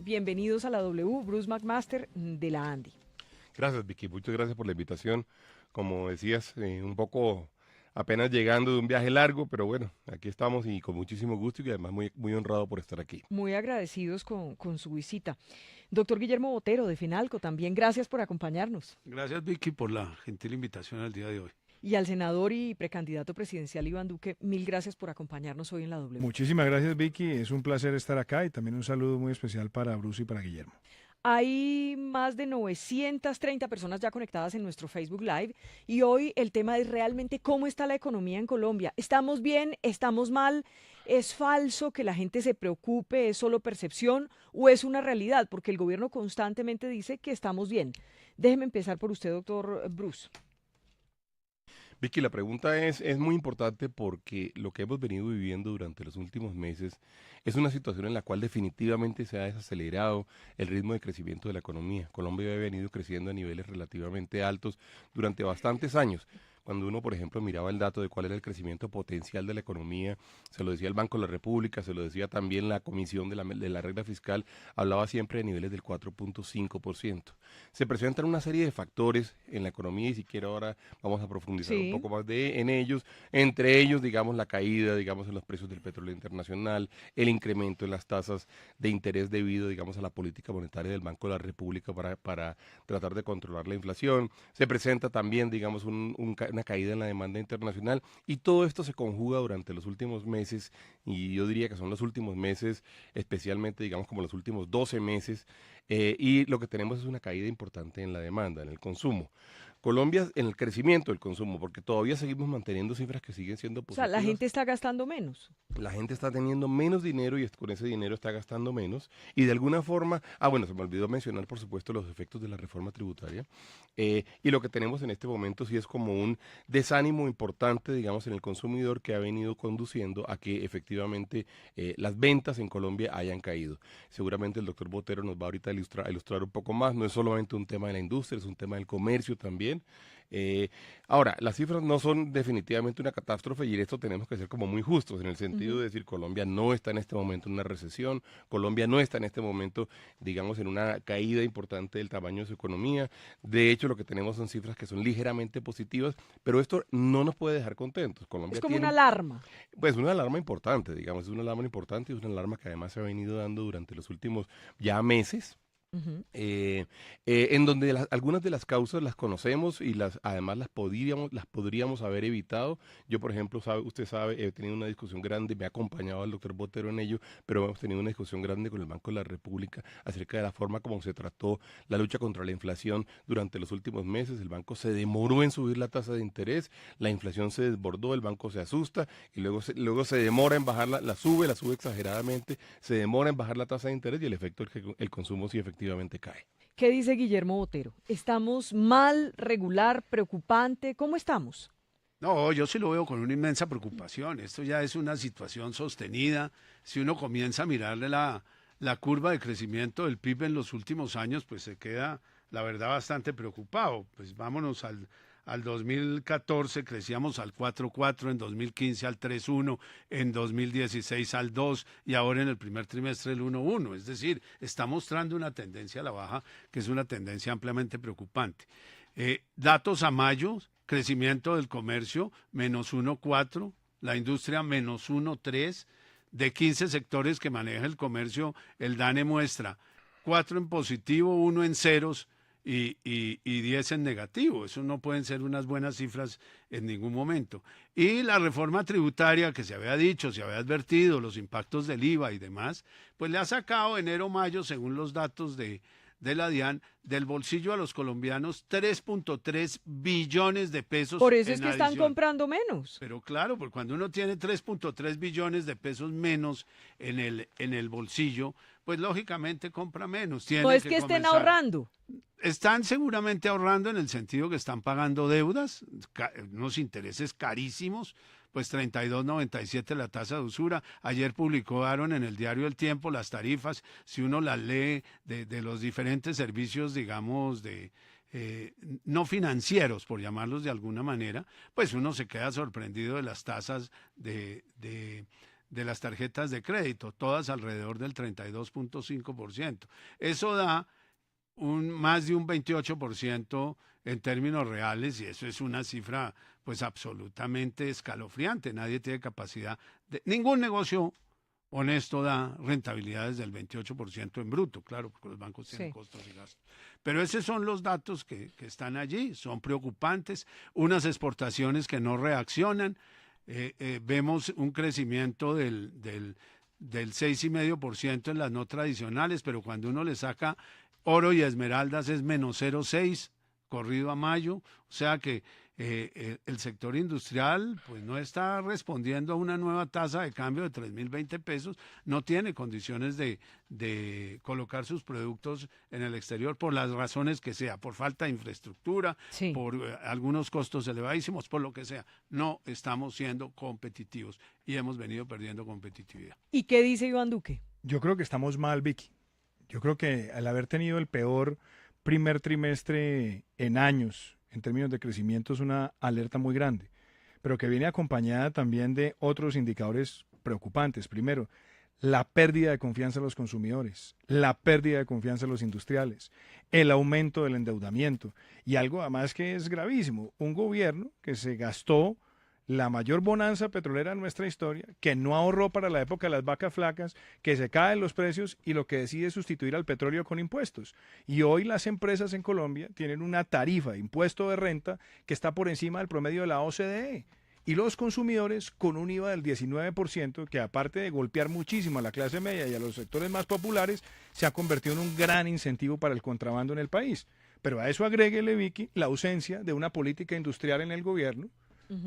Bienvenidos a la W, Bruce McMaster de la Andy. Gracias, Vicky. Muchas gracias por la invitación. Como decías, un poco apenas llegando de un viaje largo, pero bueno, aquí estamos y con muchísimo gusto y además muy honrado por estar aquí. Muy agradecidos con su visita. Doctor Guillermo Botero de Finalco, también gracias por acompañarnos. Gracias, Vicky, por la gentil invitación al día de hoy. Y al senador y precandidato presidencial Iván Duque, mil gracias por acompañarnos hoy en la W. Muchísimas gracias, Vicky. Es un placer estar acá y también un saludo muy especial para Bruce y para Guillermo. Hay más de 930 personas ya conectadas en nuestro Facebook Live y hoy el tema es realmente cómo está la economía en Colombia. ¿Estamos bien? ¿Estamos mal? ¿Es falso que la gente se preocupe? ¿Es solo percepción o es una realidad? Porque el gobierno constantemente dice que estamos bien. Déjeme empezar por usted, doctor Bruce. Vicky, la pregunta es muy importante porque lo que hemos venido viviendo durante los últimos meses es una situación en la cual definitivamente se ha desacelerado el ritmo de crecimiento de la economía. Colombia ha venido creciendo a niveles relativamente altos durante bastantes años. Cuando uno, por ejemplo, miraba el dato de cuál era el crecimiento potencial de la economía, se lo decía el Banco de la República, se lo decía también la Comisión de la Regla Fiscal, hablaba siempre de niveles del 4.5%. Se presentan una serie de factores en la economía y si quiero ahora vamos a profundizar un poco más en ellos, entre ellos, digamos, la caída, digamos, en los precios del petróleo internacional, el incremento en las tasas de interés debido, digamos, a la política monetaria del Banco de la República para tratar de controlar la inflación. Se presenta también, digamos, una caída en la demanda internacional y todo esto se conjuga durante los últimos meses y yo diría que son los últimos meses, especialmente digamos como los últimos 12 meses y lo que tenemos es una caída importante en la demanda, en el consumo. Colombia en el crecimiento del consumo, porque todavía seguimos manteniendo cifras que siguen siendo O sea, positivas. la gente está gastando menos. La gente está teniendo menos dinero y con ese dinero está gastando menos. Y de alguna forma, bueno, se me olvidó mencionar, por supuesto, los efectos de la reforma tributaria. Y lo que tenemos en este momento sí es como un desánimo importante, digamos, en el consumidor que ha venido conduciendo a que efectivamente las ventas en Colombia hayan caído. Seguramente el doctor Botero nos va ahorita a ilustrar un poco más. No es solamente un tema de la industria, es un tema del comercio también. Ahora, las cifras no son definitivamente una catástrofe y en esto tenemos que ser como muy justos en el sentido de decir Colombia no está en este momento en una recesión, Colombia no está en este momento, digamos, en una caída importante del tamaño de su economía. De hecho, lo que tenemos son cifras que son ligeramente positivas, pero esto no nos puede dejar contentos. Colombia Es como tiene, una alarma. pues una alarma importante, digamos, es una alarma importante y es una alarma que además se ha venido dando durante los últimos ya meses. En donde algunas de las causas las conocemos y además las podríamos haber evitado. Yo, por ejemplo, usted sabe, he tenido una discusión grande, me ha acompañado el doctor Botero en ello, pero hemos tenido una discusión grande con el Banco de la República acerca de la forma como se trató la lucha contra la inflación durante los últimos meses. El banco se demoró en subir la tasa de interés, la inflación se desbordó, el banco se asusta y luego se demora en bajarla, la sube exageradamente, se demora en bajar la tasa de interés y el efecto es que el consumo sí efectivamente cae. ¿Qué dice Guillermo Botero? ¿Estamos mal, regular, preocupante? ¿Cómo estamos? No, yo sí lo veo con una inmensa preocupación. Esto ya es una situación sostenida. Si uno comienza a mirarle la curva de crecimiento del PIB en los últimos años, pues se queda, la verdad, bastante preocupado. Pues vámonos al 2014 crecíamos al 4.4, en 2015 al 3.1, en 2016 al 2 y ahora en el primer trimestre el 1.1. Es decir, está mostrando una tendencia a la baja que es una tendencia ampliamente preocupante. Datos a mayo, crecimiento del comercio menos 1.4, la industria menos 1.3, de 15 sectores que maneja el comercio, el DANE muestra 4 en positivo, 1 en ceros, y 10 en negativo. Eso no pueden ser unas buenas cifras en ningún momento. Y la reforma tributaria que se había dicho, se había advertido, los impactos del IVA y demás, pues le ha sacado enero-mayo, según los datos de la DIAN, del bolsillo a los colombianos 3.3 billones de pesos. Por eso es en que están adición. comprando menos. Pero claro, porque cuando uno tiene 3.3 billones de pesos menos en el bolsillo, pues lógicamente compra menos. No es que estén ahorrando. Están seguramente ahorrando en el sentido que están pagando deudas, unos intereses carísimos, pues 32.97 la tasa de usura. Ayer publicaron en el diario El Tiempo las tarifas, si uno las lee de los diferentes servicios, digamos, no financieros, por llamarlos de alguna manera, pues uno se queda sorprendido de las tasas de de las tarjetas de crédito, todas alrededor del 32.5%. Eso da más de un 28% en términos reales, y eso es una cifra pues absolutamente escalofriante. Nadie tiene capacidad ningún negocio honesto da rentabilidades del 28% en bruto, claro, porque los bancos tienen costos y gastos. Pero esos son los datos que están allí, son preocupantes, unas exportaciones que no reaccionan. Vemos un crecimiento del 6,5% en las no tradicionales, pero cuando uno le saca oro y esmeraldas es menos 0,6 corrido a mayo, o sea que el sector industrial pues no está respondiendo a una nueva tasa de cambio de 3.020 pesos, no tiene condiciones de colocar sus productos en el exterior por las razones que sea, por falta de infraestructura, por algunos costos elevadísimos, por lo que sea. No estamos siendo competitivos y hemos venido perdiendo competitividad. ¿Y qué dice Iván Duque? Yo creo que estamos mal, Vicky. Yo creo que al haber tenido el peor primer trimestre en años, en términos de crecimiento, es una alerta muy grande, pero que viene acompañada también de otros indicadores preocupantes. Primero, la pérdida de confianza en los consumidores, la pérdida de confianza en los industriales, el aumento del endeudamiento y algo además que es gravísimo, un gobierno que se gastó la mayor bonanza petrolera de nuestra historia, que no ahorró para la época de las vacas flacas, que se caen los precios y lo que decide es sustituir al petróleo con impuestos. Y hoy las empresas en Colombia tienen una tarifa de impuesto de renta que está por encima del promedio de la OCDE. Y los consumidores con un IVA del 19%, que aparte de golpear muchísimo a la clase media y a los sectores más populares, se ha convertido en un gran incentivo para el contrabando en el país. Pero a eso agréguele, Vicky, la ausencia de una política industrial en el gobierno,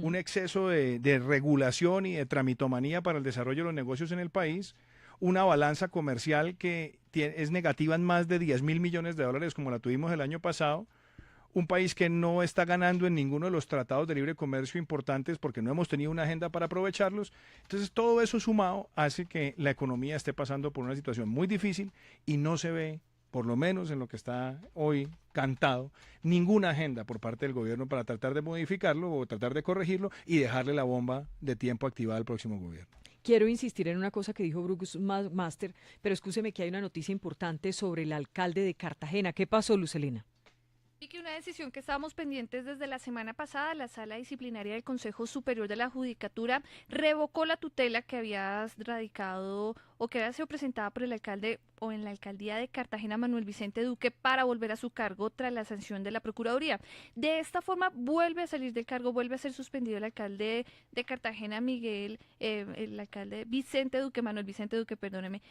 un exceso de regulación y de tramitomanía para el desarrollo de los negocios en el país, una balanza comercial que es negativa en más de 10.000 millones de dólares como la tuvimos el año pasado, un país que no está ganando en ninguno de los tratados de libre comercio importantes porque no hemos tenido una agenda para aprovecharlos. Entonces todo eso sumado hace que la economía esté pasando por una situación muy difícil y no se ve, por lo menos en lo que está hoy cantado, ninguna agenda por parte del gobierno para tratar de modificarlo o tratar de corregirlo y dejarle la bomba de tiempo activada al próximo gobierno. Quiero insistir en una cosa que dijo Bruce Master, pero escúcheme que hay una noticia importante sobre el alcalde de Cartagena. ¿Qué pasó, Lucelena? Y que una decisión que estábamos pendientes desde la semana pasada, la Sala Disciplinaria del Consejo Superior de la Judicatura revocó la tutela que había radicado o que había sido presentada por el alcalde o en la alcaldía de Cartagena, Manuel Vicente Duque, para volver a su cargo tras la sanción de la Procuraduría. De esta forma vuelve a salir del cargo, vuelve a ser suspendido el alcalde de Cartagena, el alcalde Vicente Duque, Manuel Vicente Duque, perdóneme,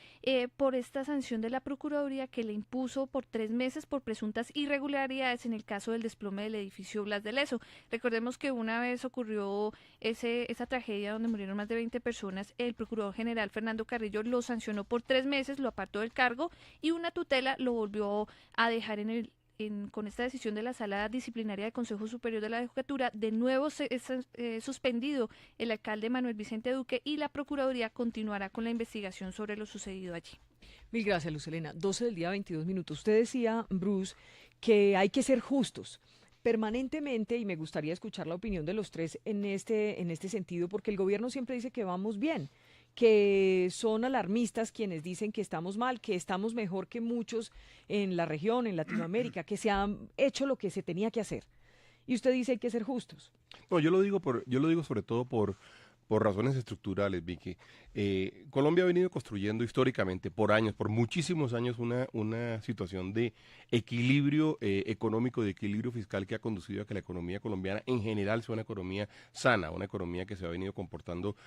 por esta sanción de la Procuraduría que le impuso por 3 meses por presuntas irregularidades en el caso del desplome del edificio Blas de Lezo. Recordemos que una vez ocurrió esa tragedia donde murieron más de 20 personas, el procurador general Fernando Carrillo lo sancionó por 3 meses, lo apartó del cargo y una tutela lo volvió a dejar con esta decisión de la Sala Disciplinaria del Consejo Superior de la Judicatura. De nuevo suspendido el alcalde Manuel Vicente Duque y la Procuraduría continuará con la investigación sobre lo sucedido allí. Mil gracias, Lucelena. 12 del día, 22 minutos. Usted decía, Bruce, que hay que ser justos permanentemente, y me gustaría escuchar la opinión de los tres en este sentido, porque el gobierno siempre dice que vamos bien, que son alarmistas quienes dicen que estamos mal, que estamos mejor que muchos en la región, en Latinoamérica, que se ha hecho lo que se tenía que hacer. Y usted dice hay que ser justos. No, yo lo digo sobre todo por razones estructurales, Vicky. Colombia ha venido construyendo históricamente, por años, por muchísimos años, una situación de equilibrio económico, de equilibrio fiscal que ha conducido a que la economía colombiana en general sea una economía sana, una economía que se ha venido comportando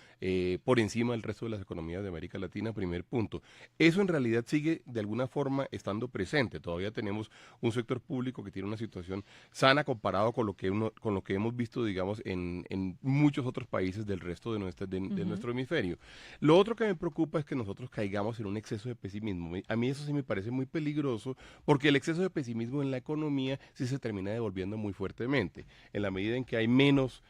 por encima del resto de las economías de América Latina, primer punto. Eso en realidad sigue de alguna forma estando presente. Todavía tenemos un sector público que tiene una situación sana comparado con lo que hemos visto, digamos, en muchos otros países del resto de nuestro hemisferio. Lo otro que me preocupa es que nosotros caigamos en un exceso de pesimismo. A mí eso sí me parece muy peligroso, porque el exceso de pesimismo en la economía sí se termina devolviendo muy fuertemente. En la medida en que hay menos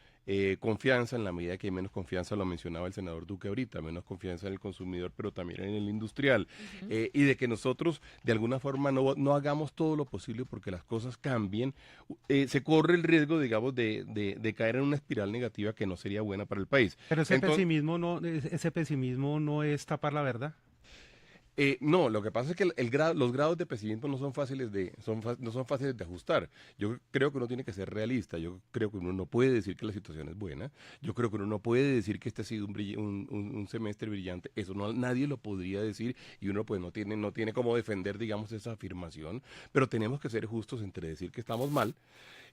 confianza, en la medida que hay menos confianza, lo mencionaba el senador Duque ahorita, menos confianza en el consumidor, pero también en el industrial, y de que nosotros de alguna forma no hagamos todo lo posible porque las cosas cambien, se corre el riesgo, digamos, de caer en una espiral negativa que no sería buena para el país. Pero Entonces, ese pesimismo no es tapar la verdad. No, lo que pasa es que los grados de pesimismo no son fáciles no son fáciles de ajustar. Yo creo que uno tiene que ser realista. Yo creo que uno no puede decir que la situación es buena. Yo creo que uno no puede decir que este ha sido un semestre brillante. Eso nadie lo podría decir y uno pues no tiene cómo defender, digamos, esa afirmación. Pero tenemos que ser justos entre decir que estamos mal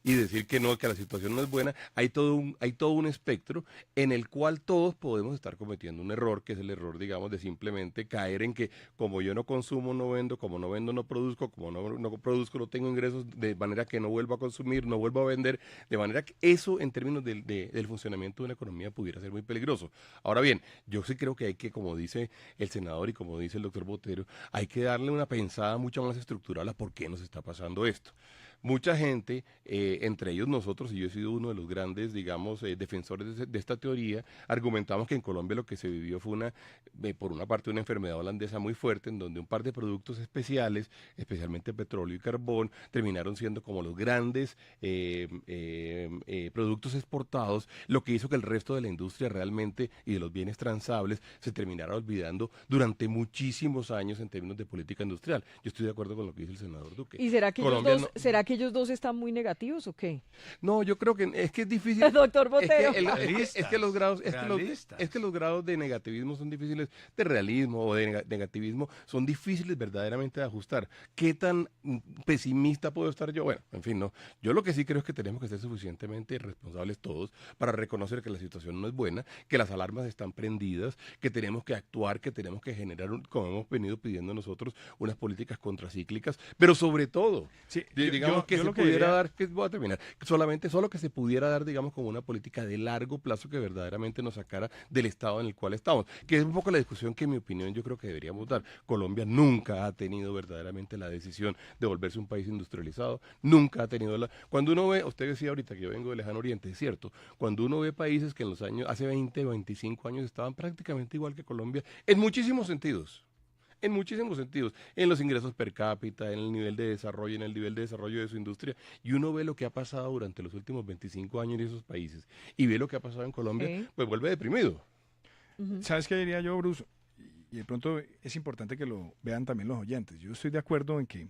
y decir que no, que la situación no es buena. Hay todo un espectro en el cual todos podemos estar cometiendo un error, que es el error, digamos, de simplemente caer en que como yo no consumo, no vendo, como no vendo, no produzco, como no produzco, no tengo ingresos, de manera que no vuelvo a consumir, no vuelvo a vender, de manera que eso en términos del funcionamiento de una economía pudiera ser muy peligroso. Ahora bien, yo sí creo que hay que, como dice el senador y como dice el doctor Botero, hay que darle una pensada mucho más estructural a por qué nos está pasando esto. Mucha gente, entre ellos nosotros, y yo he sido uno de los grandes, digamos, defensores de esta teoría, argumentamos que en Colombia lo que se vivió fue por una parte, una enfermedad holandesa muy fuerte, en donde un par de productos especiales, especialmente petróleo y carbón, terminaron siendo como los grandes productos exportados, lo que hizo que el resto de la industria realmente y de los bienes transables se terminara olvidando durante muchísimos años en términos de política industrial. Yo estoy de acuerdo con lo que dice el senador Duque. ¿Y será que Colombia será que ellos dos están muy negativos o qué? No, yo creo que es que es difícil. Doctor Botero. Es que los grados de negativismo son difíciles, de realismo o de negativismo son difíciles verdaderamente de ajustar. ¿Qué tan pesimista puedo estar yo? Bueno, en fin, no. Yo lo que sí creo es que tenemos que ser suficientemente responsables todos para reconocer que la situación no es buena, que las alarmas están prendidas, que tenemos que actuar, que tenemos que generar, como hemos venido pidiendo nosotros, unas políticas contracíclicas, pero sobre todo, Sí, digamos que yo se lo que pudiera diría- dar, que voy a terminar, solo que se pudiera dar, digamos, como una política de largo plazo que verdaderamente nos sacara del estado en el cual estamos, que es un poco la discusión que en mi opinión yo creo que deberíamos dar. Colombia nunca ha tenido verdaderamente la decisión de volverse un país industrializado, nunca ha tenido Cuando uno ve, usted decía ahorita que yo vengo del lejano oriente, es cierto, cuando uno ve países que en los años, hace 20, 25 años estaban prácticamente igual que Colombia, en muchísimos sentidos, en los ingresos per cápita, en el nivel de desarrollo, en el nivel de desarrollo de su industria, y uno ve lo que ha pasado durante los últimos 25 años en esos países, y ve lo que ha pasado en Colombia, Sí. pues vuelve deprimido. Ujú. ¿Sabes qué diría yo, Bruce? Y de pronto es importante que lo vean también los oyentes. Yo estoy de acuerdo en que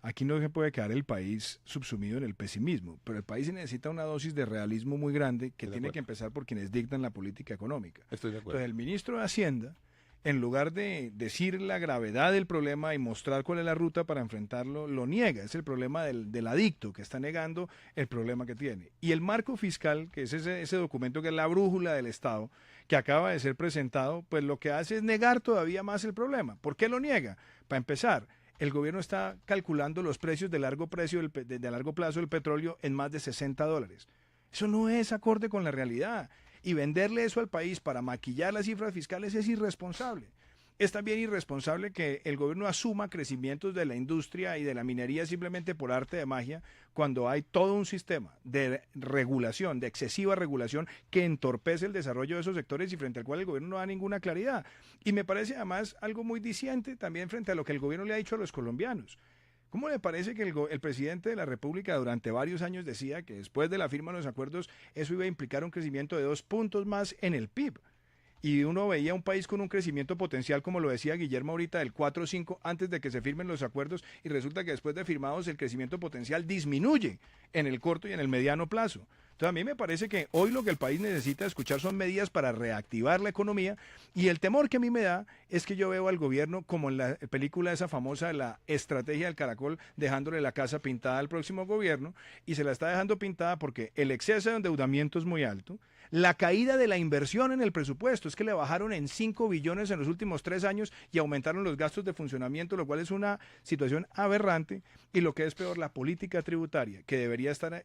aquí no se puede quedar el país subsumido en el pesimismo, pero el país necesita una dosis de realismo muy grande que Estoy de tiene acuerdo. que empezar por quienes dictan la política económica. Estoy de acuerdo. Entonces, el ministro de Hacienda, en lugar de decir la gravedad del problema y mostrar cuál es la ruta para enfrentarlo, lo niega. Es el problema del adicto que está negando el problema que tiene. Y el marco fiscal, que es ese documento que es la brújula del Estado, que acaba de ser presentado, pues lo que hace es negar todavía más el problema. ¿Por qué lo niega? Para empezar, el gobierno está calculando los precios de largo plazo del petróleo en más de $60. Eso no es acorde con la realidad. Y venderle eso al país para maquillar las cifras fiscales es irresponsable. Es también irresponsable que el gobierno asuma crecimientos de la industria y de la minería simplemente por arte de magia, cuando hay todo un sistema de regulación, de excesiva regulación, que entorpece el desarrollo de esos sectores y frente al cual el gobierno no da ninguna claridad. Y me parece además algo muy diciente también frente a lo que el gobierno le ha dicho a los colombianos. ¿Cómo le parece que el presidente de la República durante varios años decía que después de la firma de los acuerdos eso iba a implicar un crecimiento de 2 puntos más en el PIB? Y uno veía un país con un crecimiento potencial, como lo decía Guillermo ahorita, del 4 o 5 antes de que se firmen los acuerdos, y resulta que después de firmados el crecimiento potencial disminuye en el corto y en el mediano plazo. Entonces a mí me parece que hoy lo que el país necesita escuchar son medidas para reactivar la economía, y el temor que a mí me da es que yo veo al gobierno como en la película esa famosa de la estrategia del caracol, dejándole la casa pintada al próximo gobierno, y se la está dejando pintada porque el exceso de endeudamiento es muy alto, la caída de la inversión en el presupuesto, es que le bajaron en 5 billones en los últimos 3 años y aumentaron los gastos de funcionamiento, lo cual es una situación aberrante, y lo que es peor, la política tributaria, que debería estar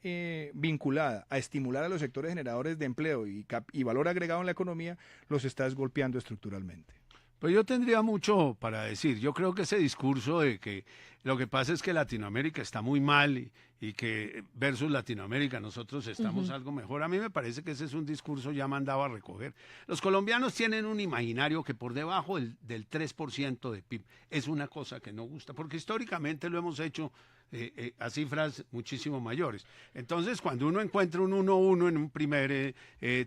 vinculada a estimular a los sectores generadores de empleo y valor agregado en la economía, los está golpeando estructuralmente. Pues yo tendría mucho para decir. Yo creo que ese discurso de que lo que pasa es que Latinoamérica está muy mal y que versus Latinoamérica nosotros estamos algo mejor. A mí me parece que ese es un discurso ya mandado a recoger. Los colombianos tienen un imaginario que por debajo del 3% de PIB es una cosa que no gusta, porque históricamente lo hemos hecho a cifras muchísimo mayores. Entonces, cuando uno encuentra un 1,1 en un primer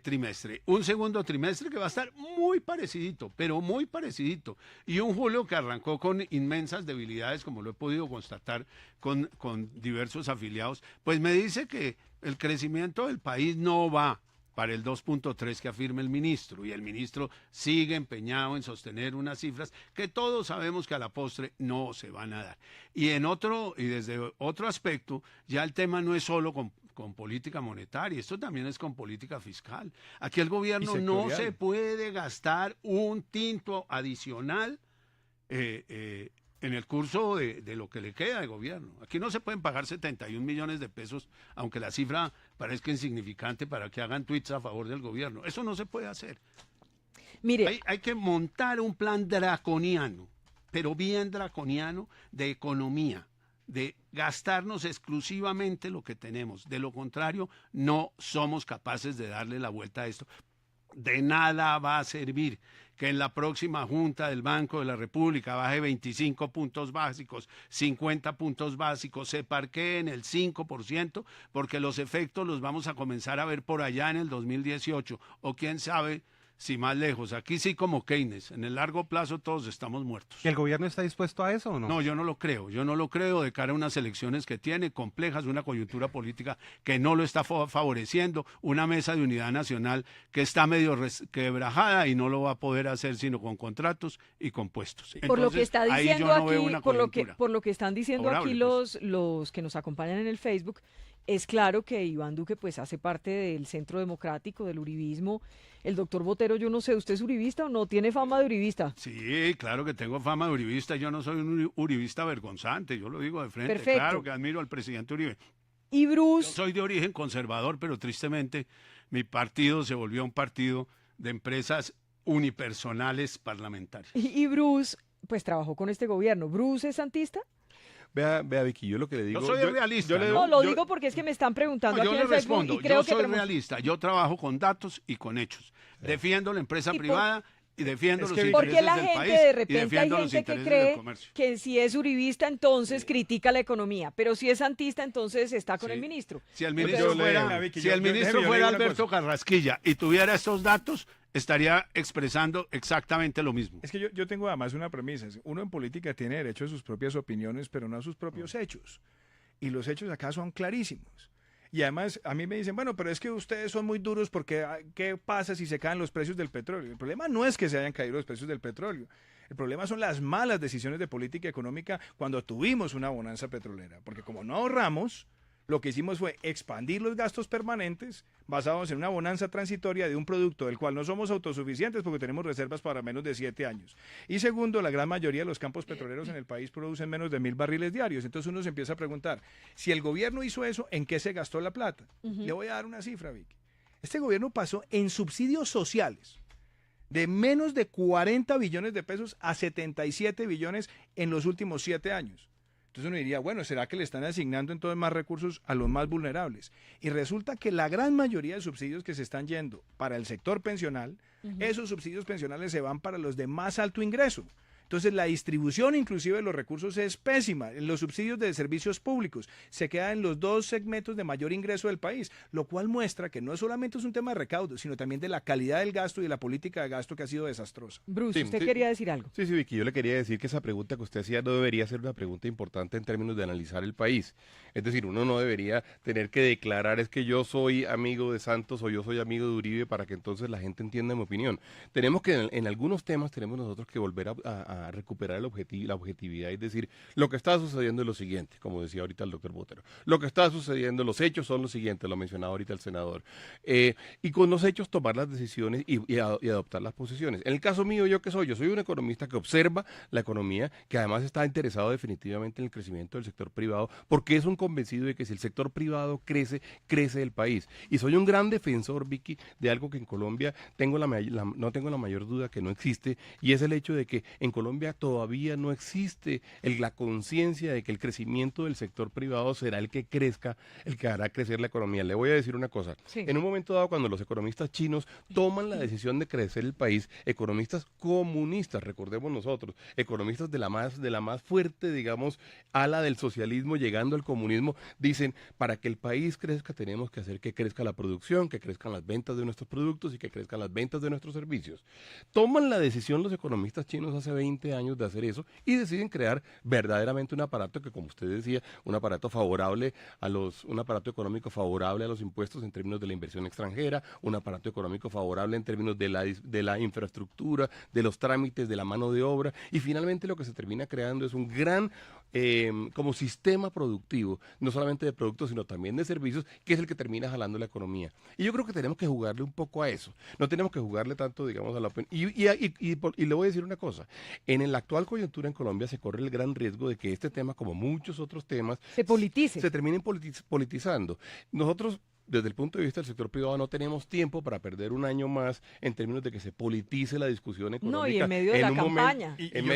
trimestre, un segundo trimestre que va a estar muy parecidito, pero muy parecidito, y un julio que arrancó con inmensas debilidades, como lo he podido constatar con diversos afiliados, pues me dice que el crecimiento del país no va para el 2.3 que afirma el ministro, y el ministro sigue empeñado en sostener unas cifras que todos sabemos que a la postre no se van a dar. Y desde otro aspecto, ya el tema no es solo con política monetaria, esto también es con política fiscal. Aquí el gobierno no se puede gastar un tinto adicional en el curso de lo que le queda de gobierno. Aquí no se pueden pagar 71 millones de pesos, aunque la cifra parezca insignificante, para que hagan tweets a favor del gobierno. Eso no se puede hacer. Mire, Hay que montar un plan draconiano, pero bien draconiano, de economía, de gastarnos exclusivamente lo que tenemos. De lo contrario, no somos capaces de darle la vuelta a esto. De nada va a servir que en la próxima Junta del Banco de la República baje 25 puntos básicos, 50 puntos básicos, se parquee en el 5%, porque los efectos los vamos a comenzar a ver por allá en el 2018, o quién sabe si más lejos. Aquí sí, como Keynes, en el largo plazo todos estamos muertos. ¿Y el gobierno está dispuesto a eso o no? No, yo no lo creo de cara a unas elecciones que tiene complejas, una coyuntura política que no lo está favoreciendo, una mesa de unidad nacional que está medio quebrajada y no lo va a poder hacer sino con contratos y con puestos. por lo que Entonces, está ahí diciendo yo no veo aquí, una por coyuntura lo que están diciendo favorable, aquí pues. los que nos acompañan en el Facebook, es claro que Iván Duque pues hace parte del Centro Democrático, del uribismo. El doctor Botero, yo no sé, ¿usted es uribista o no? ¿Tiene fama de uribista? Sí, claro que tengo fama de uribista, yo no soy un uribista vergonzante, yo lo digo de frente. Perfecto. Claro que admiro al presidente Uribe. Y Bruce, Soy de origen conservador, pero tristemente mi partido se volvió un partido de empresas unipersonales parlamentarias. y Bruce, pues trabajó con este gobierno. ¿Bruce es santista? Vea, Vicky, yo lo que le digo... Yo soy realista, ¿no? No, lo digo porque es que me están preguntando No, aquí yo en el le Facebook respondo, y creo yo que soy tenemos... realista, yo trabajo con datos y con hechos. Defiendo la empresa ¿Y por- privada y defiendo Es los que- intereses Porque la del gente, país de y repente hay defiendo los gente que intereses del cree comercio. que si es uribista, entonces critica la economía, pero si es santista, entonces está con Sí. el ministro. Si el Yo ministro le- fuera, Vicky, si yo- el yo- ministro déjeme, yo fuera le digo una Alberto cosa. Carrasquilla y tuviera estos datos, estaría expresando exactamente lo mismo. Es que yo tengo además una premisa. Uno en política tiene derecho a sus propias opiniones, pero no a sus propios hechos. Y los hechos acá son clarísimos. Y además a mí me dicen, bueno, pero es que ustedes son muy duros porque ¿qué pasa si se caen los precios del petróleo? El problema no es que se hayan caído los precios del petróleo. El problema son las malas decisiones de política económica cuando tuvimos una bonanza petrolera. Porque como no ahorramos, lo que hicimos fue expandir los gastos permanentes basados en una bonanza transitoria de un producto del cual no somos autosuficientes porque tenemos reservas para menos de 7 años. Y segundo, la gran mayoría de los campos petroleros en el país producen menos de 1.000 barriles diarios. Entonces uno se empieza a preguntar, si el gobierno hizo eso, ¿en qué se gastó la plata? Le voy a dar una cifra, Vicky. Este gobierno pasó en subsidios sociales de menos de 40 billones de pesos a 77 billones en los últimos 7 años. Entonces uno diría, bueno, ¿será que le están asignando entonces más recursos a los más vulnerables? Y resulta que la gran mayoría de subsidios que se están yendo para el sector pensional, esos subsidios pensionales se van para los de más alto ingreso. Entonces la distribución inclusive de los recursos es pésima. Los subsidios de servicios públicos se quedan en los 2 segmentos de mayor ingreso del país, lo cual muestra que no solamente es un tema de recaudo, sino también de la calidad del gasto y de la política de gasto que ha sido desastrosa. Bruce, Sí, usted sí. quería decir algo. Sí, Vicky, yo le quería decir que esa pregunta que usted hacía no debería ser una pregunta importante en términos de analizar el país. Es decir, uno no debería tener que declarar es que yo soy amigo de Santos o yo soy amigo de Uribe para que entonces la gente entienda mi opinión. Tenemos que, en algunos temas, tenemos nosotros que volver a recuperar la objetividad y decir, lo que está sucediendo es lo siguiente, como decía ahorita el doctor Botero. Lo que está sucediendo, los hechos son los siguientes, lo mencionaba ahorita el senador. Y con los hechos tomar las decisiones y adoptar las posiciones. En el caso mío, ¿yo qué soy? Yo soy un economista que observa la economía, que además está interesado definitivamente en el crecimiento del sector privado, porque es un convencido de que si el sector privado crece, crece el país. Y soy un gran defensor, Vicky, de algo que en Colombia no tengo la mayor duda que no existe, y es el hecho de que en Colombia Colombia todavía no existe la conciencia de que el crecimiento del sector privado será el que crezca, el que hará crecer la economía. Le voy a decir una cosa. Sí. En un momento dado, cuando los economistas chinos toman la decisión de crecer el país, economistas comunistas, recordemos nosotros, economistas de la más fuerte, digamos, ala del socialismo llegando al comunismo, dicen, para que el país crezca tenemos que hacer que crezca la producción, que crezcan las ventas de nuestros productos y que crezcan las ventas de nuestros servicios. Toman la decisión los economistas chinos hace 20 años de hacer eso y deciden crear verdaderamente un aparato que, como usted decía, un aparato económico favorable a los impuestos en términos de la inversión extranjera, un aparato económico favorable en términos de la infraestructura, de los trámites, de la mano de obra, y finalmente lo que se termina creando es un gran como sistema productivo, no solamente de productos, sino también de servicios, que es el que termina jalando la economía. Y yo creo que tenemos que jugarle un poco a eso. No tenemos que jugarle tanto, digamos, a la y le voy a decir una cosa. En la actual coyuntura en Colombia se corre el gran riesgo de que este tema, como muchos otros temas, Se politice. se terminen politizando. Nosotros, desde el punto de vista del sector privado, no tenemos tiempo para perder un año más en términos de que se politice la discusión económica. No, y en medio de la un campaña. en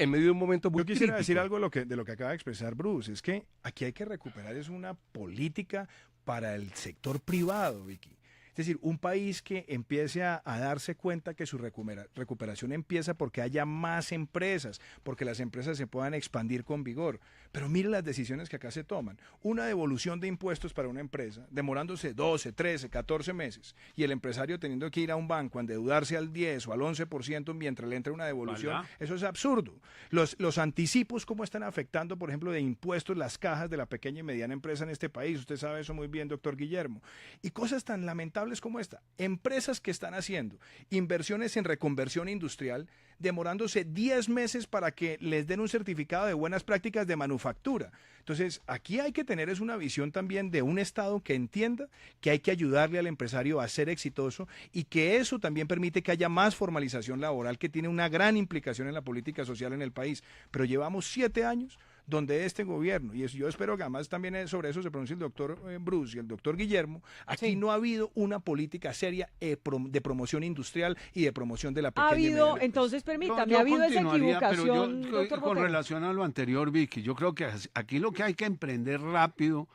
medio de un momento muy Yo quisiera decir crítico. algo de lo que acaba de expresar Bruce, es que aquí hay que recuperar es una política para el sector privado, Vicky. Es decir, un país que empiece a darse cuenta que su recuperación empieza porque haya más empresas, porque las empresas se puedan expandir con vigor. Pero mire las decisiones que acá se toman. Una devolución de impuestos para una empresa, demorándose 12, 13, 14 meses, y el empresario teniendo que ir a un banco a endeudarse al 10 o al 11% mientras le entra una devolución. ¿Verdad? Eso es absurdo. Los anticipos, ¿cómo están afectando, por ejemplo, de impuestos las cajas de la pequeña y mediana empresa en este país? Usted sabe eso muy bien, doctor Guillermo. Y cosas tan lamentables como esta. Empresas que están haciendo inversiones en reconversión industrial, demorándose 10 meses para que les den un certificado de buenas prácticas de manufactura. Entonces, aquí hay que tener es una visión también de un Estado que entienda que hay que ayudarle al empresario a ser exitoso y que eso también permite que haya más formalización laboral, que tiene una gran implicación en la política social en el país. Pero llevamos 7 años donde este gobierno, y yo espero que además también sobre eso se pronuncie el doctor Bruce y el doctor Guillermo, aquí Sí. no ha habido una política seria de promoción industrial y de promoción de la Ha pequeña y mediana habido, empresa. entonces permítame, Yo ha habido esa continuaría, pero equivocación, yo, doctor con Botero? relación a lo anterior, Vicky, yo creo que aquí lo que hay que emprender rápido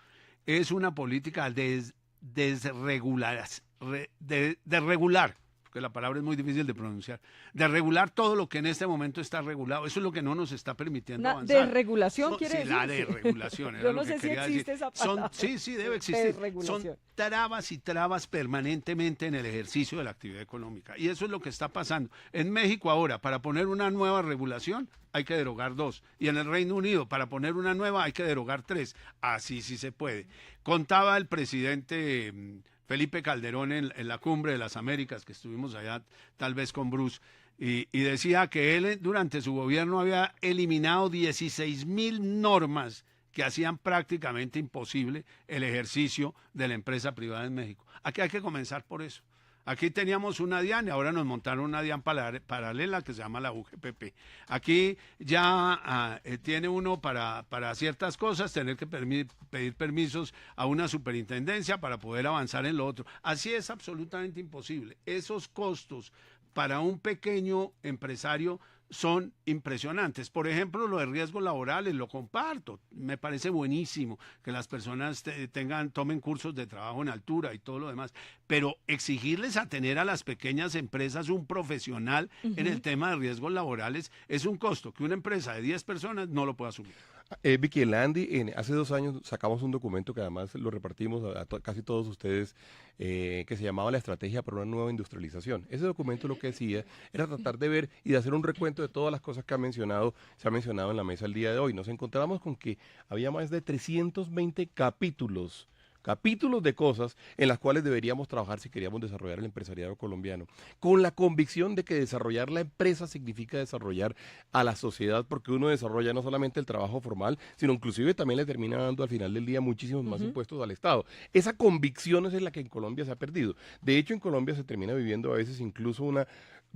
es una política de regular, porque la palabra es muy difícil de pronunciar, de regular todo lo que en este momento está regulado. Eso es lo que no nos está permitiendo Una avanzar. desregulación, quiere Sí, decir. la desregulación, era Yo lo no que sé si quería existe decir. esa palabra. Sí, debe existir. Desregulación. Son trabas y trabas permanentemente en el ejercicio de la actividad económica. Y eso es lo que está pasando. En México ahora, para poner una nueva regulación, hay que derogar 2. Y en el Reino Unido, para poner una nueva, hay que derogar 3. Así sí se puede. Contaba el presidente Felipe Calderón en la Cumbre de las Américas, que estuvimos allá tal vez con Bruce, y decía que él durante su gobierno había eliminado 16,000 normas que hacían prácticamente imposible el ejercicio de la empresa privada en México. Aquí hay que comenzar por eso. Aquí teníamos una DIAN y ahora nos montaron una DIAN paralela que se llama la UGPP. Aquí ya tiene uno para ciertas cosas tener que pedir permisos a una superintendencia para poder avanzar en lo otro. Así es absolutamente imposible. Esos costos para un pequeño empresario son impresionantes. Por ejemplo, lo de riesgos laborales, lo comparto. Me parece buenísimo que las personas tomen cursos de trabajo en altura y todo lo demás. Pero exigirles a tener a las pequeñas empresas un profesional en el tema de riesgos laborales es un costo que una empresa de 10 personas no lo puede asumir. Vicky, en la Andy, hace 2 años sacamos un documento que además lo repartimos a casi todos ustedes, que se llamaba La Estrategia para una Nueva Industrialización. Ese documento lo que decía era tratar de ver y de hacer un recuento de todas las cosas que se ha mencionado en la mesa el día de hoy. Nos encontramos con que había más de 320 capítulos de cosas en las cuales deberíamos trabajar si queríamos desarrollar el empresariado colombiano, con la convicción de que desarrollar la empresa significa desarrollar a la sociedad, porque uno desarrolla no solamente el trabajo formal, sino inclusive también le termina dando al final del día muchísimos más impuestos al Estado. Esa convicción es la que en Colombia se ha perdido. De hecho, en Colombia se termina viviendo a veces incluso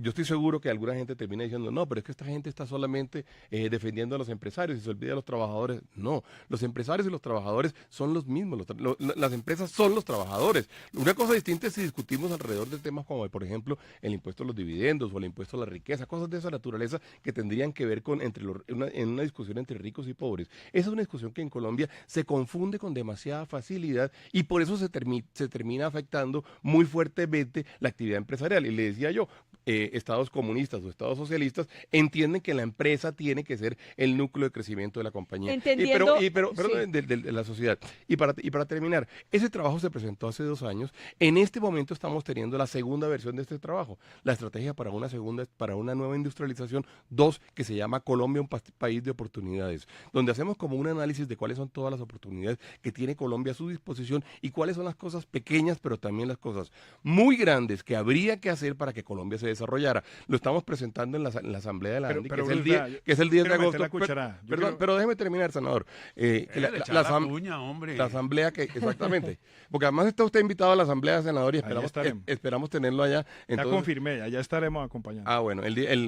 Yo estoy seguro que alguna gente termina diciendo, no, pero es que esta gente está solamente defendiendo a los empresarios y se olvida de los trabajadores. No, los empresarios y los trabajadores son los mismos, las empresas son los trabajadores. Una cosa distinta es si discutimos alrededor de temas como, por ejemplo, el impuesto a los dividendos o el impuesto a la riqueza, cosas de esa naturaleza que tendrían que ver con en una discusión entre ricos y pobres. Esa es una discusión que en Colombia se confunde con demasiada facilidad y por eso se termina afectando muy fuertemente la actividad empresarial. Y le decía yo, estados comunistas o estados socialistas entienden que la empresa tiene que ser el núcleo de crecimiento de la compañía. Entendiendo, Pero sí. de la sociedad. Y para terminar, ese trabajo se presentó hace 2 años. En este momento estamos teniendo la segunda versión de este trabajo, la estrategia para una nueva industrialización 2, que se llama Colombia, un país de oportunidades, donde hacemos como un análisis de cuáles son todas las oportunidades que tiene Colombia a su disposición y cuáles son las cosas pequeñas, pero también las cosas muy grandes que habría que hacer para que Colombia se desarrollara. Lo estamos presentando en la Asamblea de la ANDI, que es el 10 de agosto. Pero déjeme terminar, senador. La Asamblea exactamente. Porque además está usted invitado a la Asamblea, senador, y esperamos tenerlo allá. Entonces, ya confirmé, allá estaremos acompañando. Ah, bueno,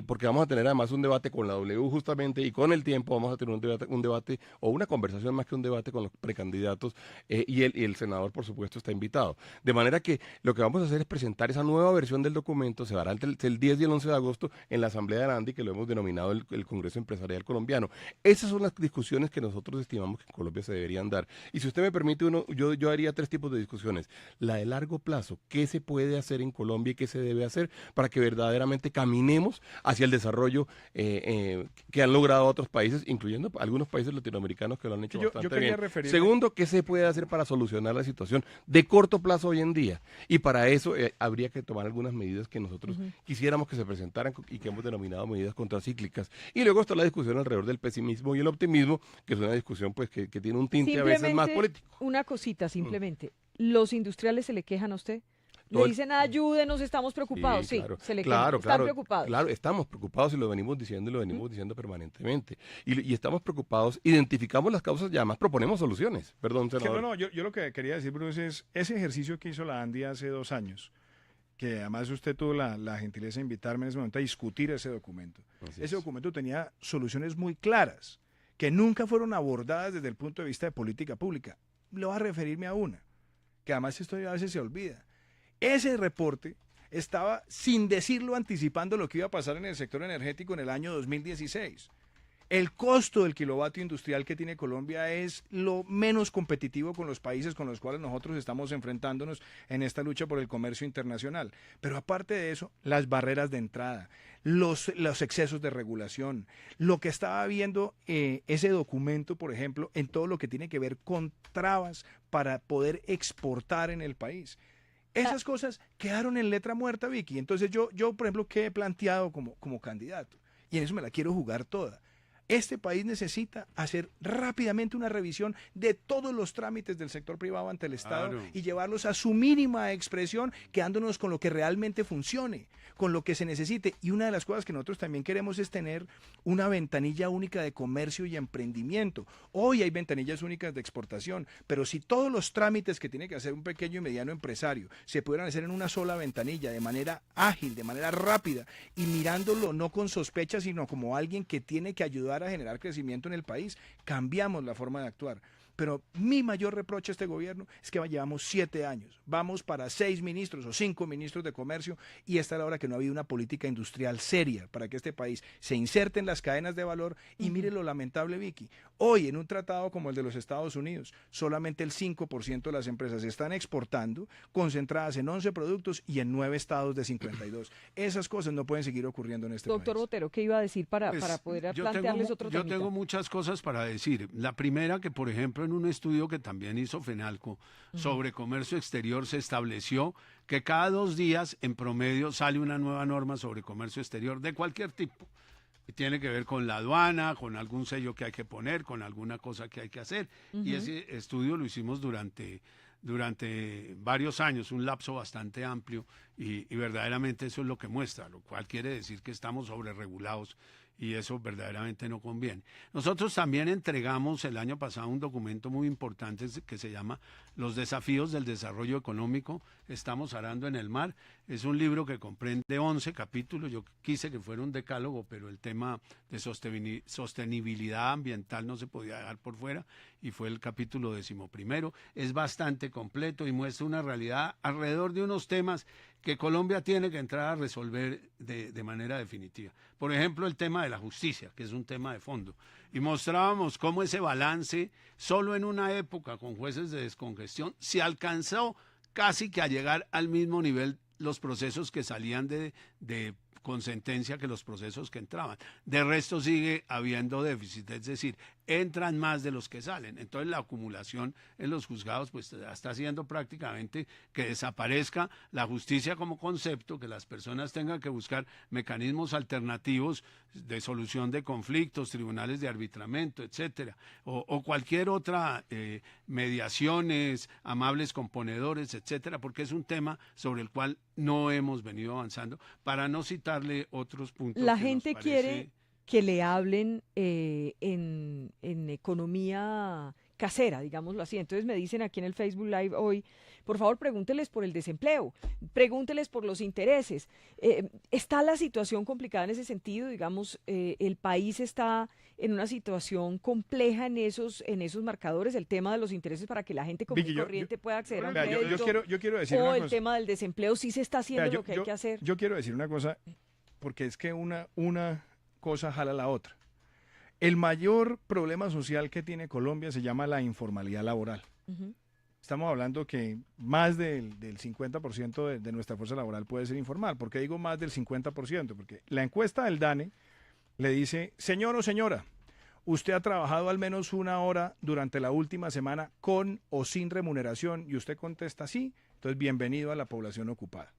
porque vamos a tener además un debate con la W justamente, y con el tiempo vamos a tener un debate o una conversación más que un debate con los precandidatos, y el senador, por supuesto, está invitado. De manera que lo que vamos a hacer es presentar esa nueva versión del documento. Se hará entre el 10 y el 11 de agosto en la Asamblea de la ANDI, que lo hemos denominado el Congreso Empresarial Colombiano. Esas son las discusiones que nosotros estimamos que en Colombia se deberían dar. Y si usted me permite, yo haría 3 tipos de discusiones. La de largo plazo, ¿qué se puede hacer en Colombia y qué se debe hacer para que verdaderamente caminemos hacia el desarrollo que han logrado otros países, incluyendo algunos países latinoamericanos que lo han hecho bastante bien? Segundo, ¿qué se puede hacer para solucionar la situación de corto plazo hoy en día? Y para eso habría que tomar algunas medidas que nosotros quisiéramos que se presentaran y que hemos denominado medidas contracíclicas. Y luego está la discusión alrededor del pesimismo y el optimismo, que es una discusión pues que tiene un tinte a veces más político. Una cosita, simplemente. ¿Los industriales se le quejan a usted? Le dicen, ayúdenos, estamos preocupados. Sí, claro, se le quejan. Están preocupados. Claro, estamos preocupados y lo venimos diciendo permanentemente. Y estamos preocupados, identificamos las causas y además proponemos soluciones. Perdón, senador. Yo lo que quería decir, Bruce, es ese ejercicio que hizo la ANDI hace 2 años, que además usted tuvo la gentileza de invitarme en ese momento a discutir ese documento. Ese documento tenía soluciones muy claras, que nunca fueron abordadas desde el punto de vista de política pública. Le voy a referirme a una, que además esto a veces se olvida. Ese reporte estaba, sin decirlo, anticipando lo que iba a pasar en el sector energético en el año 2016. El costo del kilovatio industrial que tiene Colombia es lo menos competitivo con los países con los cuales nosotros estamos enfrentándonos en esta lucha por el comercio internacional. Pero aparte de eso, las barreras de entrada, los excesos de regulación, lo que estaba viendo ese documento, por ejemplo, en todo lo que tiene que ver con trabas para poder exportar en el país. Esas cosas quedaron en letra muerta, Vicky. Entonces yo por ejemplo, ¿qué he planteado como candidato? Y en eso me la quiero jugar toda. Este país necesita hacer rápidamente una revisión de todos los trámites del sector privado ante el Estado y llevarlos a su mínima expresión, quedándonos con lo que realmente funcione, con lo que se necesite. Y una de las cosas que nosotros también queremos es tener una ventanilla única de comercio y emprendimiento. Hoy hay ventanillas únicas de exportación, pero si todos los trámites que tiene que hacer un pequeño y mediano empresario se pudieran hacer en una sola ventanilla, de manera ágil, de manera rápida, y mirándolo no con sospecha, sino como alguien que tiene que ayudar a generar crecimiento en el país, cambiamos la forma de actuar. Pero mi mayor reproche a este gobierno es que llevamos 7 años, vamos para 6 ministros o 5 ministros de comercio, y esta es la hora que no ha habido una política industrial seria para que este país se inserte en las cadenas de valor. Y mire lo lamentable, Vicky, hoy en un tratado como el de los Estados Unidos, solamente el 5% de las empresas están exportando, concentradas en 11 productos y en 9 estados de 52. Esas cosas no pueden seguir ocurriendo en este país. Doctor Botero, ¿qué iba a decir para poder plantearles otro tema? Yo tengo muchas cosas para decir. La primera, que por ejemplo en un estudio que también hizo FENALCO sobre comercio exterior se estableció que cada 2 días en promedio sale una nueva norma sobre comercio exterior de cualquier tipo. Y tiene que ver con la aduana, con algún sello que hay que poner, con alguna cosa que hay que hacer. Y ese estudio lo hicimos durante varios años, un lapso bastante amplio, y verdaderamente eso es lo que muestra, lo cual quiere decir que estamos sobreregulados y eso verdaderamente no conviene. Nosotros también entregamos el año pasado un documento muy importante que se llama Los desafíos del desarrollo económico, estamos arando en el mar. Es un libro que comprende 11 capítulos, yo quise que fuera un decálogo, pero el tema de sostenibilidad ambiental no se podía dejar por fuera y fue el capítulo 11º. Es bastante completo y muestra una realidad alrededor de unos temas que Colombia tiene que entrar a resolver de manera definitiva. Por ejemplo, el tema de la justicia, que es un tema de fondo. Y mostrábamos cómo ese balance, solo en una época con jueces de descongestión, se alcanzó casi que a llegar al mismo nivel los procesos que salían con sentencia que los procesos que entraban. De resto sigue habiendo déficit, es decir, entran más de los que salen. Entonces la acumulación en los juzgados pues está haciendo prácticamente que desaparezca la justicia como concepto, que las personas tengan que buscar mecanismos alternativos de solución de conflictos, tribunales de arbitramiento, etcétera, o cualquier otra mediaciones, amables componedores, etcétera, porque es un tema sobre el cual no hemos venido avanzando, para no citarle otros puntos. La que gente nos quiere parece... que le hablen en economía casera, digámoslo así. Entonces me dicen aquí en el Facebook Live hoy, por favor pregúnteles por el desempleo, pregúnteles por los intereses. ¿Está la situación complicada en ese sentido? Digamos, el país está en una situación compleja en esos marcadores, el tema de los intereses para que la gente común Vicky, y corriente pueda acceder al Vea, crédito, yo quiero decir o una el cosa. tema del desempleo, sí se está haciendo Vea, lo que hay que hacer. Yo quiero decir una cosa, porque es que una cosa jala la otra. El mayor problema social que tiene Colombia se llama la informalidad laboral. Ujú. Estamos hablando que más del 50% de nuestra fuerza laboral puede ser informal. ¿Por qué digo más del 50%? Porque la encuesta del DANE le dice, señor o señora, usted ha trabajado al menos una hora durante la última semana con o sin remuneración, y usted contesta sí, entonces bienvenido a la población ocupada.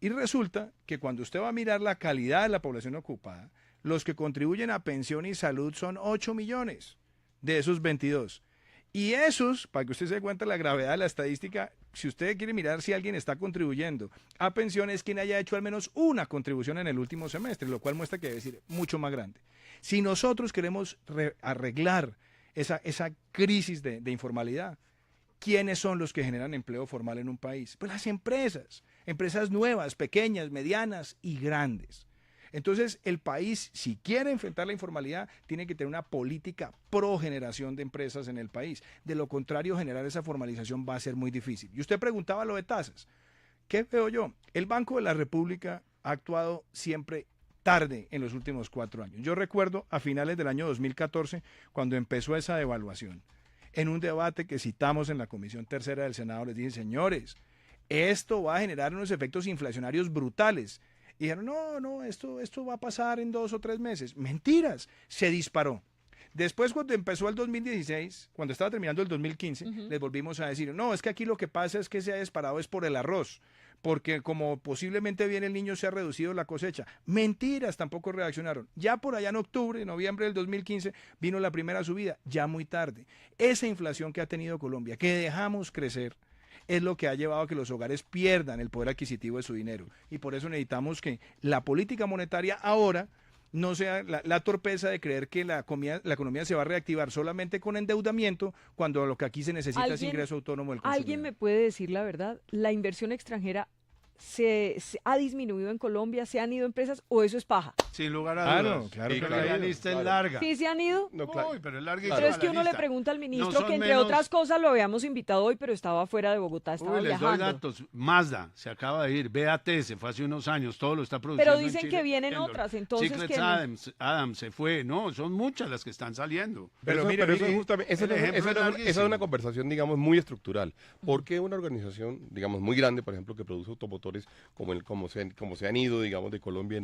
Y resulta que cuando usted va a mirar la calidad de la población ocupada, los que contribuyen a pensión y salud son 8 millones de esos 22. Y esos, para que usted se dé cuenta de la gravedad de la estadística, si usted quiere mirar si alguien está contribuyendo a pensión, es quien haya hecho al menos una contribución en el último semestre, lo cual muestra que debe ser mucho más grande. Si nosotros queremos arreglar esa crisis de informalidad, ¿quiénes son los que generan empleo formal en un país? Pues las empresas nuevas, pequeñas, medianas y grandes. Entonces, el país, si quiere enfrentar la informalidad, tiene que tener una política pro generación de empresas en el país. De lo contrario, generar esa formalización va a ser muy difícil. Y usted preguntaba lo de tasas. ¿Qué veo yo? El Banco de la República ha actuado siempre tarde en los últimos 4 años. Yo recuerdo a finales del año 2014, cuando empezó esa devaluación, en un debate que citamos en la Comisión Tercera del Senado, les dije, señores, esto va a generar unos efectos inflacionarios brutales. Y dijeron, no, esto va a pasar en 2 o 3 meses. Mentiras, se disparó. Después, cuando empezó el 2016, cuando estaba terminando el 2015, les volvimos a decir, no, es que aquí lo que pasa es que se ha disparado es por el arroz, porque como posiblemente viene el niño se ha reducido la cosecha. Mentiras, tampoco reaccionaron. Ya por allá en octubre, noviembre del 2015, vino la primera subida, ya muy tarde. Esa inflación que ha tenido Colombia, que dejamos crecer, es lo que ha llevado a que los hogares pierdan el poder adquisitivo de su dinero. Y por eso necesitamos que la política monetaria ahora no sea la torpeza de creer que la economía se va a reactivar solamente con endeudamiento, cuando lo que aquí se necesita es ingreso autónomo del consumidor. ¿Alguien me puede decir la verdad? ¿La inversión extranjera se ha disminuido en Colombia? ¿Se han ido empresas o eso es paja? Sin lugar a dudas. Claro Sí, que claro. La lista es larga. ¿Sí se han ido? No, claro. Uy, pero es larguísima Pero es que la uno le lista. pregunta al No ministro son que entre menos- otras cosas lo habíamos invitado hoy, pero estaba fuera de Bogotá, estaba Uy, les doy viajando. datos. Mazda se acaba de ir. BAT se fue hace unos años. Todo lo está produciendo. Pero en dicen Chile. que vienen Kendall. otras, entonces Secrets que Adams se fue. No, son muchas las que están saliendo. Pero eso, mire, pero eso mire, es justamente, el ejemplo es esa es larguísimo. una conversación, digamos, muy estructural. ¿Por qué una organización, digamos, muy grande, por ejemplo, que produce automotores, como se han ido, digamos, de Colombia,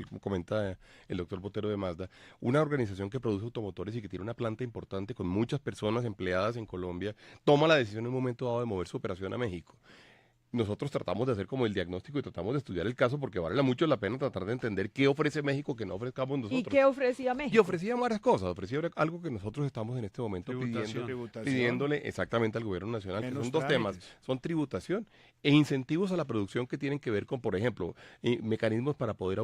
como comenta el doctor Botero de Mazda, una organización que produce automotores y que tiene una planta importante con muchas personas empleadas en Colombia, toma la decisión en un momento dado de mover su operación a México? nosotros tratamos de hacer como el diagnóstico y tratamos de estudiar el caso porque vale mucho la pena tratar de entender qué ofrece México que no ofrezcamos nosotros. ¿Y qué ofrecía Y México? ofrecía varias cosas, ofrecía algo que nosotros estamos en este momento pidiéndole exactamente al gobierno nacional, que Menos son dos temas, trámites. son tributación e incentivos a la producción que tienen que ver con, por ejemplo, mecanismos para poder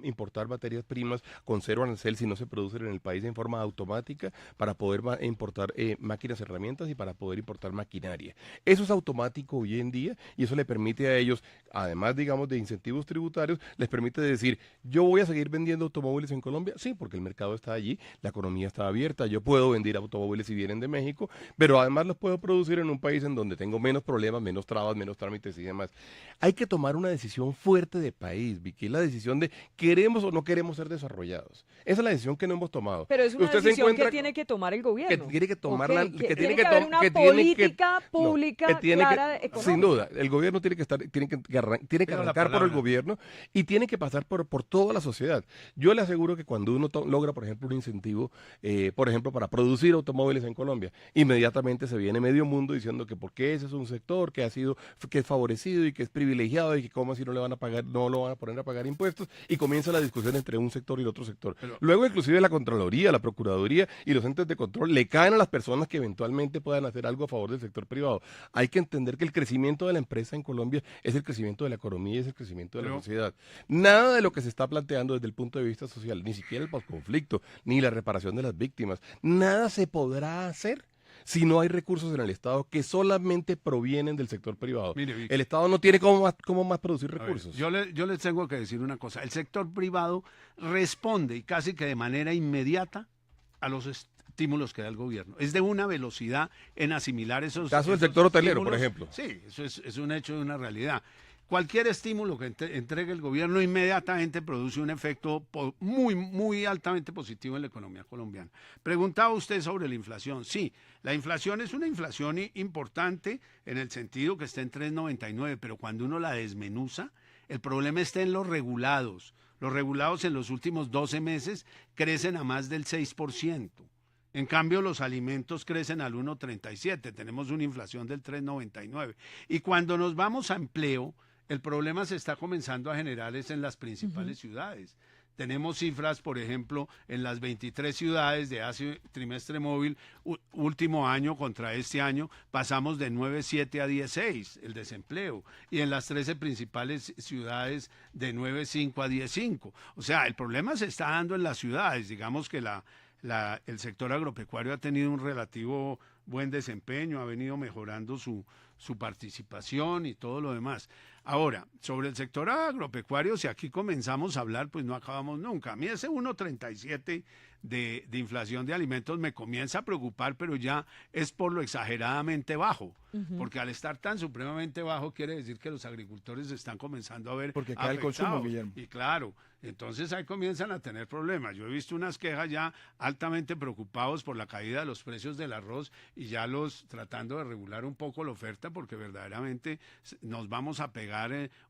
importar materias primas con cero arancel si no se producen en el país en forma automática, para poder importar máquinas, herramientas y para poder importar maquinaria. Eso es automático hoy en día y eso le permite a ellos, además, digamos, de incentivos tributarios, les permite decir, yo voy a seguir vendiendo automóviles en Colombia, sí, porque el mercado está allí, la economía está abierta, yo puedo vender automóviles si vienen de México, pero además los puedo producir en un país en donde tengo menos problemas, menos trabas, menos trámites y demás. Hay que tomar una decisión fuerte de país, Vicky, la decisión de queremos o no queremos ser desarrollados. Esa es la decisión que no hemos tomado. Pero es una Usted se decisión que encuentra tiene que tomar el que gobierno. tiene que tomarla, Ok, que tiene que haber tom- una que tiene que- política no, pública que tiene que- clara económica. sin duda, el gobierno tiene que tiene que Pero la arrancar por el palabra. gobierno y tiene que pasar por toda la sociedad. Yo le aseguro que cuando uno logra, por ejemplo, un incentivo, por ejemplo, para producir automóviles en Colombia, inmediatamente se viene medio mundo diciendo que porque ese es un sector que es favorecido y que es privilegiado y que cómo así no le van a pagar, no lo van a poner a pagar impuestos, y comienza la discusión entre un sector y el otro sector. Luego, inclusive, la Contraloría, la Procuraduría y los entes de control le caen a las personas que eventualmente puedan hacer algo a favor del sector privado. Hay que entender que el crecimiento de la empresa en Colombia es el crecimiento de la economía y es el crecimiento de la sociedad. Nada de lo que se está planteando desde el punto de vista social, ni siquiera el posconflicto, ni la reparación de las víctimas, nada se podrá hacer si no hay recursos en el Estado que solamente provienen del sector privado. Mire, Vic, El Estado no tiene cómo más producir a ver, recursos. yo les tengo que decir una cosa. El sector privado responde y casi que de manera inmediata a los estímulos que da el gobierno. Es de una velocidad en asimilar esos Caso del esos sector hotelero, por estímulos. ejemplo. Sí, eso es un hecho de una realidad. Cualquier estímulo que entregue el gobierno inmediatamente produce un efecto muy altamente positivo en la economía colombiana. Preguntaba usted sobre la inflación. Sí, la inflación es una inflación importante en el sentido que está en 3,99, pero cuando uno la desmenuza, el problema está en los regulados. Los regulados en los últimos 12 meses crecen a más del 6%. En cambio, los alimentos crecen al 1,37. Tenemos una inflación del 3,99. Y cuando nos vamos a empleo, el problema se está comenzando a generar es en las principales ciudades. Tenemos cifras, por ejemplo, en las 23 ciudades de hace trimestre móvil, último año contra este año, pasamos de 9,7 a 10,6 el desempleo. Y en las 13 principales ciudades de 9,5 a 10,5. O sea, el problema se está dando en las ciudades. Digamos que el sector agropecuario ha tenido un relativo buen desempeño, ha venido mejorando su participación y todo lo demás. Ahora, sobre el sector agropecuario, si aquí comenzamos a hablar, pues no acabamos nunca. A mí ese 1,37 de inflación de alimentos me comienza a preocupar, pero ya es por lo exageradamente bajo, porque al estar tan supremamente bajo quiere decir que los agricultores están comenzando a ver Porque cae el consumo, afectados. Guillermo. Y claro, entonces ahí comienzan a tener problemas. Yo he visto unas quejas ya altamente preocupados por la caída de los precios del arroz y ya los tratando de regular un poco la oferta porque verdaderamente nos vamos a pegar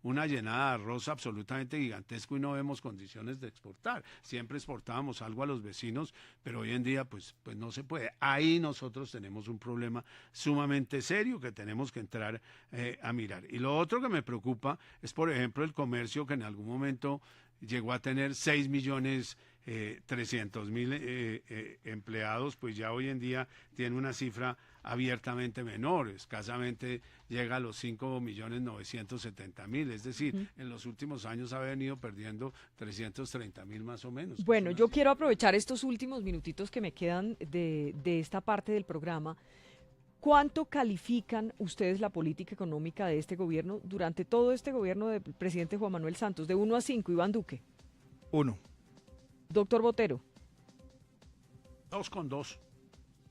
una llenada de arroz absolutamente gigantesco y no vemos condiciones de exportar. Siempre exportábamos algo a los vecinos, pero hoy en día pues no se puede. Ahí nosotros tenemos un problema sumamente serio que tenemos que entrar a mirar. Y lo otro que me preocupa es, por ejemplo, el comercio que en algún momento llegó a tener 6.300.000 empleados, pues ya hoy en día tiene una cifra abiertamente menor, escasamente llega a los 5.970.000, es decir, en los últimos años ha venido perdiendo 330.000 más o menos. Bueno, yo quiero aprovechar estos últimos minutitos que me quedan de esta parte del programa. ¿Cuánto califican ustedes la política económica de este gobierno durante todo este gobierno del presidente Juan Manuel Santos? De 1 a 5, Iván Duque. 1. Doctor Botero. 2,2.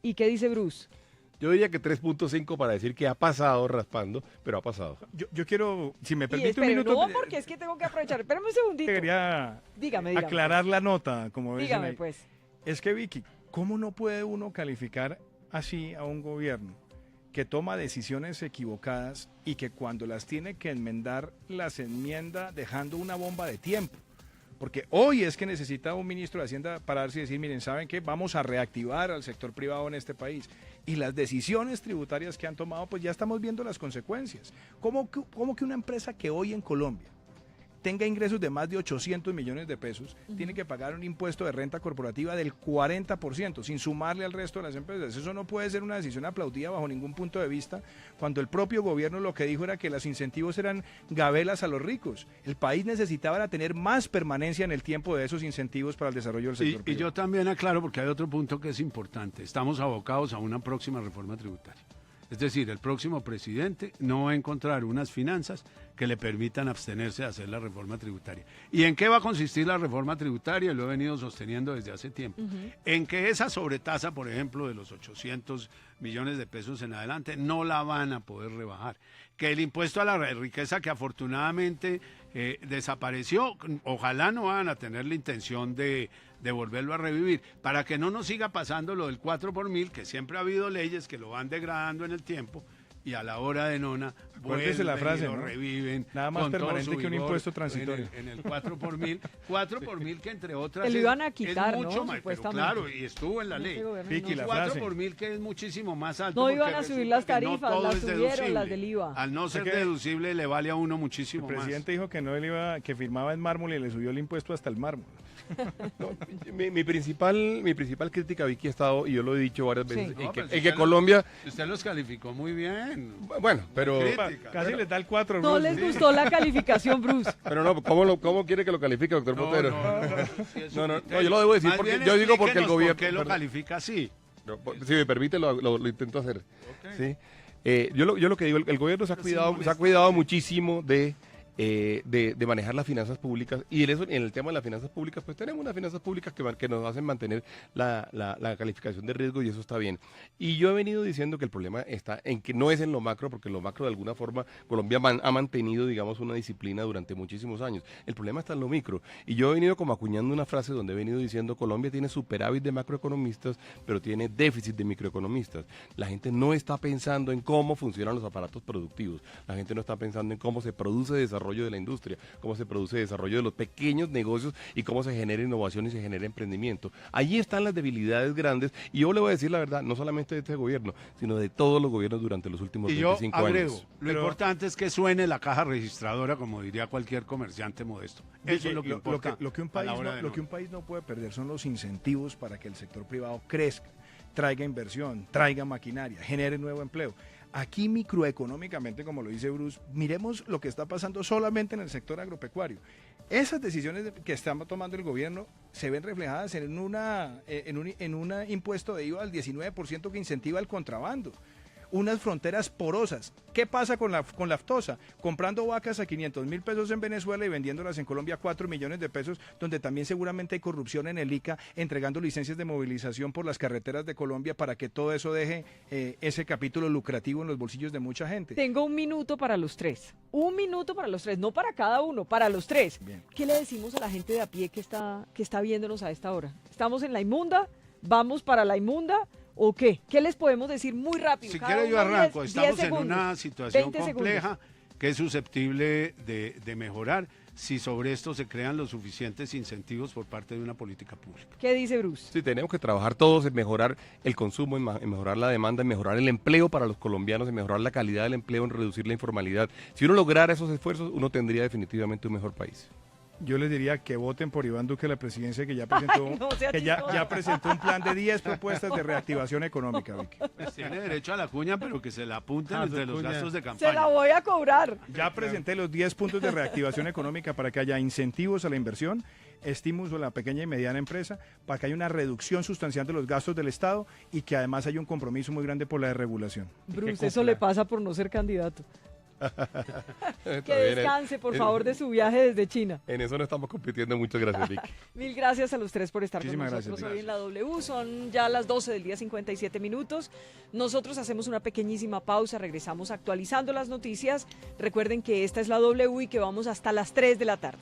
¿Y qué dice Bruce? Yo diría que 3.5 para decir que ha pasado raspando, pero ha pasado. Yo quiero, si me Y permite un espere, minuto, no, porque es que tengo que aprovechar. Espérame un segundito. quería Dígame. aclarar la nota, como dicen Dígame, ahí. pues. Es que, Vicky, ¿cómo no puede uno calificar así a un gobierno que toma decisiones equivocadas y que cuando las tiene que enmendar, las enmienda dejando una bomba de tiempo? Porque hoy es que necesita un ministro de Hacienda pararse y decir, miren, ¿saben qué? Vamos a reactivar al sector privado en este país. Y las decisiones tributarias que han tomado, pues ya estamos viendo las consecuencias. ¿Cómo que una empresa que hoy en Colombia tenga ingresos de más de 800 millones de pesos, tiene que pagar un impuesto de renta corporativa del 40%, sin sumarle al resto de las empresas? Eso no puede ser una decisión aplaudida bajo ningún punto de vista, cuando el propio gobierno lo que dijo era que los incentivos eran gabelas a los ricos. El país necesitaba tener más permanencia en el tiempo de esos incentivos para el desarrollo del sector Y privado. yo también aclaro, porque hay otro punto que es importante. Estamos abocados a una próxima reforma tributaria. Es decir, el próximo presidente no va a encontrar unas finanzas que le permitan abstenerse de hacer la reforma tributaria. ¿Y en qué va a consistir la reforma tributaria? Lo he venido sosteniendo desde hace tiempo. En que esa sobretasa, por ejemplo, de los 800 millones de pesos en adelante, no la van a poder rebajar. Que el impuesto a la riqueza, que afortunadamente desapareció, ojalá no van a tener la intención de volverlo a revivir, para que no nos siga pasando lo del 4 por mil, que siempre ha habido leyes que lo van degradando en el tiempo, y a la hora de nona Acuérdese la frase, y lo ¿no? reviven. Nada más con todo permanente su que un vigor impuesto transitorio. En el 4 por mil. 4 por mil que entre otras Que lo iban a quitar, es mucho ¿no? más, pero Supuestamente. claro, y estuvo en la En este ley. gobierno Vicky, no. la 4 frase. por mil, que es muchísimo más alto. No porque iban a subir resulta las que no tarifas, todo las es subieron, deducible. las del IVA. Al no ser que deducible le vale a uno El muchísimo más. presidente dijo que no él iba, que firmaba en mármol y le subió el impuesto hasta el mármol. No, mi principal crítica, Vicky, ha estado, y yo lo he dicho varias veces, Sí. No, pero si en que usted Colombia, Usted los calificó muy bien. bueno, pero Casi les da el 4. No les gustó la calificación, Bruce. no, ¿cómo quiere que lo califique, doctor Botero? Sí, es No, un no, criterio. yo lo debo decir Más porque bien yo digo porque el explíquenos gobierno. ¿Por qué lo perdón. califica así? No, si me permite, lo intento hacer. ¿Sí? Yo lo que digo, el gobierno se ha cuidado muchísimo de manejar las finanzas públicas, y en el tema de las finanzas públicas, pues tenemos unas finanzas públicas que nos hacen mantener la calificación de riesgo, y eso está bien. Y yo he venido diciendo que el problema está en que no es en lo macro, porque en lo macro de alguna forma Colombia ha mantenido, digamos, una disciplina durante muchísimos años. El problema está en lo micro, y yo he venido como acuñando una frase donde he venido diciendo: Colombia tiene superávit de macroeconomistas, pero tiene déficit de microeconomistas. La gente no está pensando en cómo funcionan los aparatos productivos, la gente no está pensando en cómo se produce desarrollo de la industria, cómo se produce desarrollo de los pequeños negocios y cómo se genera innovación y se genera emprendimiento. Allí están las debilidades grandes, y yo le voy a decir la verdad, no solamente de este gobierno, sino de todos los gobiernos durante los últimos Y yo 25 agrego, años. lo importante es que suene la caja registradora, como diría cualquier comerciante modesto. Eso es lo que importa. Lo que un a país la hora de lo que un país no puede perder son los incentivos para que el sector privado crezca, traiga inversión, traiga maquinaria, genere nuevo empleo. Aquí microeconómicamente, como lo dice Bruce, miremos lo que está pasando solamente en el sector agropecuario. Esas decisiones que está tomando el gobierno se ven reflejadas en un impuesto de IVA al 19% que incentiva el contrabando. Unas fronteras porosas. ¿Qué pasa con la aftosa? Comprando vacas a 500 mil pesos en Venezuela y vendiéndolas en Colombia a 4 millones de pesos, donde también seguramente hay corrupción en el ICA, entregando licencias de movilización por las carreteras de Colombia para que todo eso deje ese capítulo lucrativo en los bolsillos de mucha gente. Tengo un minuto para los tres. Un minuto para los tres, no para cada uno, para los tres. Bien. ¿Qué le decimos a la gente de a pie que está viéndonos a esta hora? ¿Estamos en la inmunda? ¿Vamos para la inmunda? ¿O qué? ¿Qué les podemos decir muy rápido? Si Cada quiere yo uno 10 arranco. 10 Estamos en segundos, una situación 20 segundos. compleja que es susceptible de mejorar si sobre esto se crean los suficientes incentivos por parte de una política pública. ¿Qué dice Bruce? Sí, tenemos que trabajar todos en mejorar el consumo, en mejorar la demanda, en mejorar el empleo para los colombianos, en mejorar la calidad del empleo, en reducir la informalidad. Si uno lograra esos esfuerzos, uno tendría definitivamente un mejor país. Yo les diría que voten por Iván Duque a la presidencia, que ya presentó, no sea chistoso. ya presentó un plan de 10 propuestas de reactivación económica, Vicky. Pues tiene derecho a la cuña, pero que se la apunten Ah, entre su los cuña. gastos de Se la campaña. voy a cobrar. Ya presenté los 10 puntos de reactivación económica para que haya incentivos a la inversión, estímulos a la pequeña y mediana empresa, para que haya una reducción sustancial de los gastos del Estado y que además haya un compromiso muy grande por la desregulación. Bruce, eso le pasa por no ser candidato. Está Que bien, descanse, por favor, de su viaje desde China. En eso no estamos compitiendo. Muchas gracias, Vicky. Mil gracias a los tres por estar Muchísimas con nosotros gracias, hoy en la W. Son ya las 12 del día, 57 minutos. Nosotros hacemos una pequeñísima pausa, regresamos actualizando las noticias. Recuerden que esta es la W y que vamos hasta las 3 de la tarde.